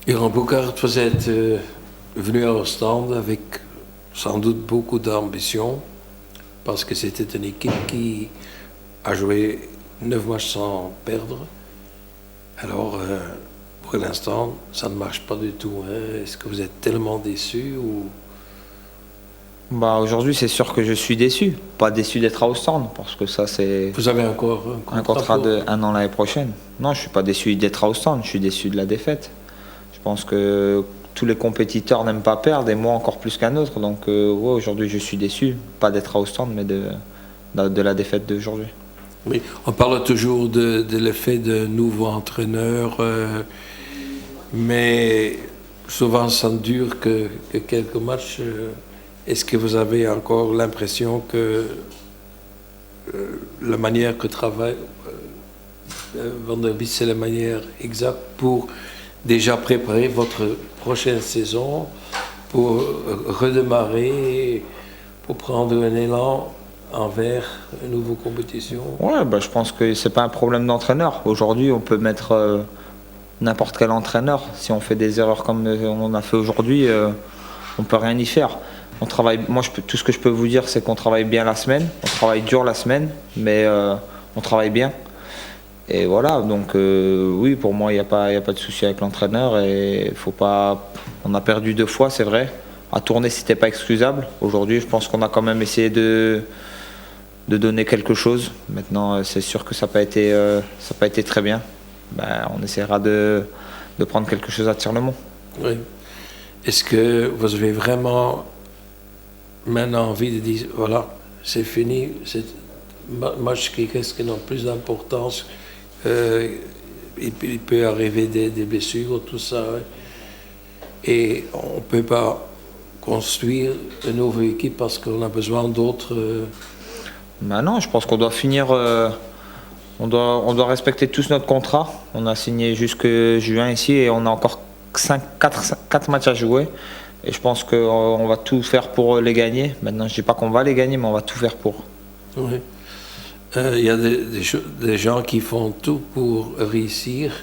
Johan Bouckaert, vous êtes venu à Ostende avec sans doute beaucoup d'ambition, parce que c'était une équipe qui a joué 9 matchs sans perdre. Alors, pour l'instant, ça ne marche pas du tout. Hein. Est-ce que vous êtes tellement déçu ou... Aujourd'hui, c'est sûr que je suis déçu. Pas déçu d'être à Ostende, parce que ça, c'est Vous avez encore un contrat de 1 an l'année prochaine. Non, je suis pas déçu d'être à Ostende, je suis déçu de la défaite. Je pense que tous les compétiteurs n'aiment pas perdre, et moi encore plus qu'un autre. Donc, ouais, aujourd'hui, je suis déçu. Pas d'être à Ostende, mais de la défaite d'aujourd'hui. Oui, on parle toujours de l'effet de nouveaux entraîneurs, mais souvent ça ne dure que quelques matchs. Est-ce que vous avez encore l'impression que la manière que travaille Van der Biest, c'est la manière exacte pour déjà préparer votre prochaine saison, pour redémarrer, pour prendre un élan envers une nouvelle compétition? Ouais, je pense que c'est pas un problème d'entraîneur. Aujourd'hui, on peut mettre n'importe quel entraîneur. Si on fait des erreurs comme on a fait aujourd'hui, on peut rien y faire. On travaille. Moi, tout ce que je peux vous dire, c'est qu'on travaille bien la semaine. On travaille dur la semaine, mais on travaille bien. Et voilà. Donc oui, pour moi, il n'y a pas de souci avec l'entraîneur. Et faut pas. On a perdu 2 fois, c'est vrai. À tourner, c'était pas excusable. Aujourd'hui, je pense qu'on a quand même essayé de donner quelque chose. Maintenant, c'est sûr que ça n'a pas été très bien. On essaiera de prendre quelque chose à Tirlemont. Oui. Est-ce que vous avez vraiment maintenant envie de dire, voilà, c'est fini, c'est match qui risque de plus d'importance, il peut arriver des blessures, tout ça, hein, et on ne peut pas construire une nouvelle équipe parce qu'on a besoin d'autres... Non, je pense qu'on doit finir... on doit respecter tous notre contrat. On a signé jusque juin ici et on a encore 4 matchs à jouer. Et je pense qu'on va tout faire pour les gagner. Maintenant, je ne dis pas qu'on va les gagner, mais on va tout faire pour. Oui. Il y a des gens qui font tout pour réussir.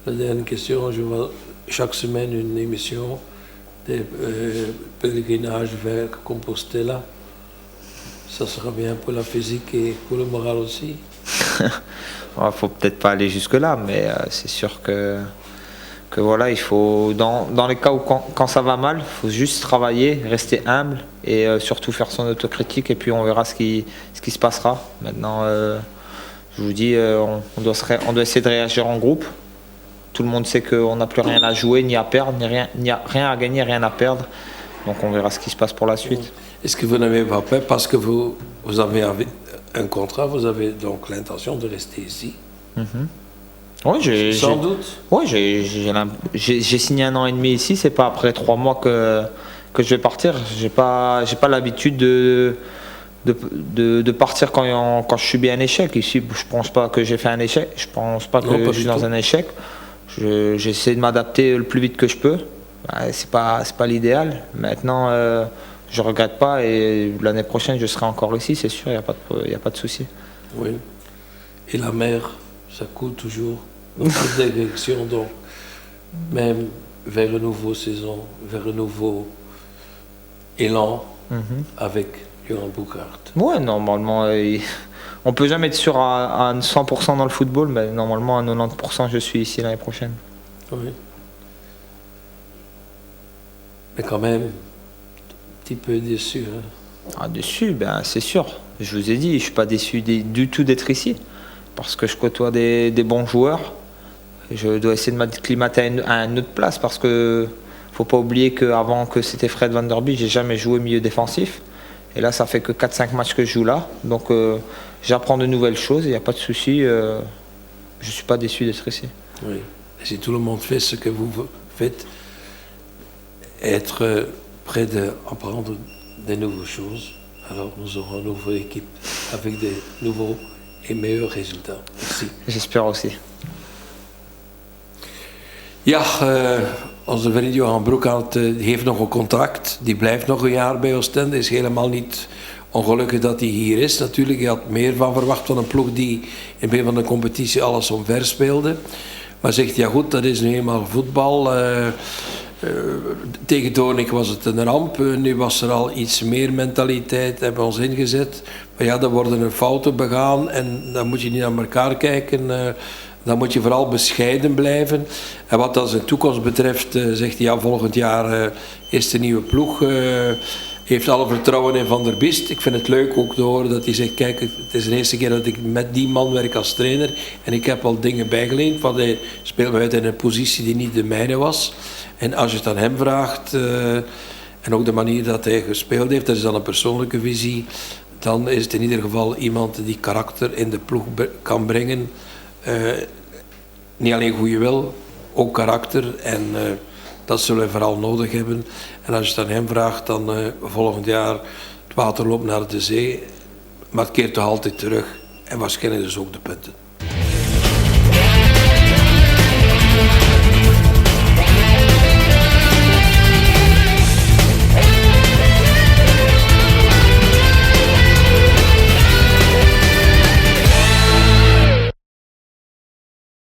La dernière question, je vois chaque semaine une émission des pèlerinages vers Compostela. Ça sera bien pour la physique et pour le moral aussi. Il faut peut-être pas aller jusque-là, mais c'est sûr que voilà, il faut, dans les cas où quand ça va mal, il faut juste travailler, rester humble et surtout faire son autocritique et puis on verra ce qui se passera. Maintenant, je vous dis, on doit essayer de réagir en groupe. Tout le monde sait qu'on n'a plus rien à jouer, ni à perdre, ni rien à gagner, rien à perdre. Donc on verra ce qui se passe pour la suite. Est-ce que vous n'avez pas peur parce que vous avez un contrat, vous avez donc l'intention de rester ici? Oui, sans doute. Oui, j'ai signé 1 an et demi ici. C'est pas après 3 mois que je vais partir. J'ai pas l'habitude de partir quand je subis un échec. Ici, je pense pas que j'ai fait un échec. Je pense pas que je suis dans un échec. J'essaie de m'adapter le plus vite que je peux. C'est pas l'idéal. Maintenant, je regrette pas et l'année prochaine, je serai encore ici, c'est sûr. Il y a pas de souci. Oui. Et la mer, ça coule toujours dans toutes les directions, donc même vers une nouvelle saison, vers un nouveau élan avec Johan Bouckaert. Ouais, normalement, on peut jamais être sûr à 100% dans le football, mais normalement à 90% je suis ici l'année prochaine. Oui. Mais quand même, un petit peu déçu. Hein. Déçu, c'est sûr. Je vous ai dit, je suis pas déçu du tout d'être ici, parce que je côtoie des bons joueurs. Je dois essayer de m'acclimater à une autre place parce que faut pas oublier qu'avant que c'était Fred Van der Biest, j'ai jamais joué milieu défensif. Et là, ça fait que 4-5 matchs que je joue là. Donc j'apprends de nouvelles choses, il n'y a pas de souci. Je suis pas déçu d'être ici. Oui. Et si tout le monde fait ce que vous faites, être prêt d'apprendre des nouvelles choses, alors nous aurons une nouvelle équipe avec des nouveaux et meilleurs résultats. Merci. J'espère aussi. Ja, onze vriend Johan Bouckaert heeft nog een contract. Die blijft nog een jaar bij Oostende. Is helemaal niet ongelukkig dat hij hier is. Natuurlijk, hij had meer van verwacht van een ploeg die in het begin van de competitie alles omver speelde. Maar zegt ja goed, dat is nu eenmaal voetbal. Tegen Doornik was het een ramp. Nu was er al iets meer mentaliteit, hebben we ons ingezet. Maar ja, dan worden er fouten begaan en dan moet je niet naar elkaar kijken. Dan moet je vooral bescheiden blijven. En wat dan zijn toekomst betreft, zegt hij ja, volgend jaar is de nieuwe ploeg. Heeft alle vertrouwen in Van der Biest. Ik vind het leuk ook te horen dat hij zegt, kijk, het is de eerste keer dat ik met die man werk als trainer. En ik heb al dingen bijgeleend, want hij speelt me uit in een positie die niet de mijne was. En als je het aan hem vraagt, en ook de manier dat hij gespeeld heeft, dat is dan een persoonlijke visie, dan is het in ieder geval iemand die karakter in de ploeg kan brengen. Niet alleen goede wil, ook karakter. En dat zullen we vooral nodig hebben. En als je het aan hem vraagt, dan volgend jaar het water loopt naar de zee. Maar het keert toch altijd terug. En waarschijnlijk dus ook de punten.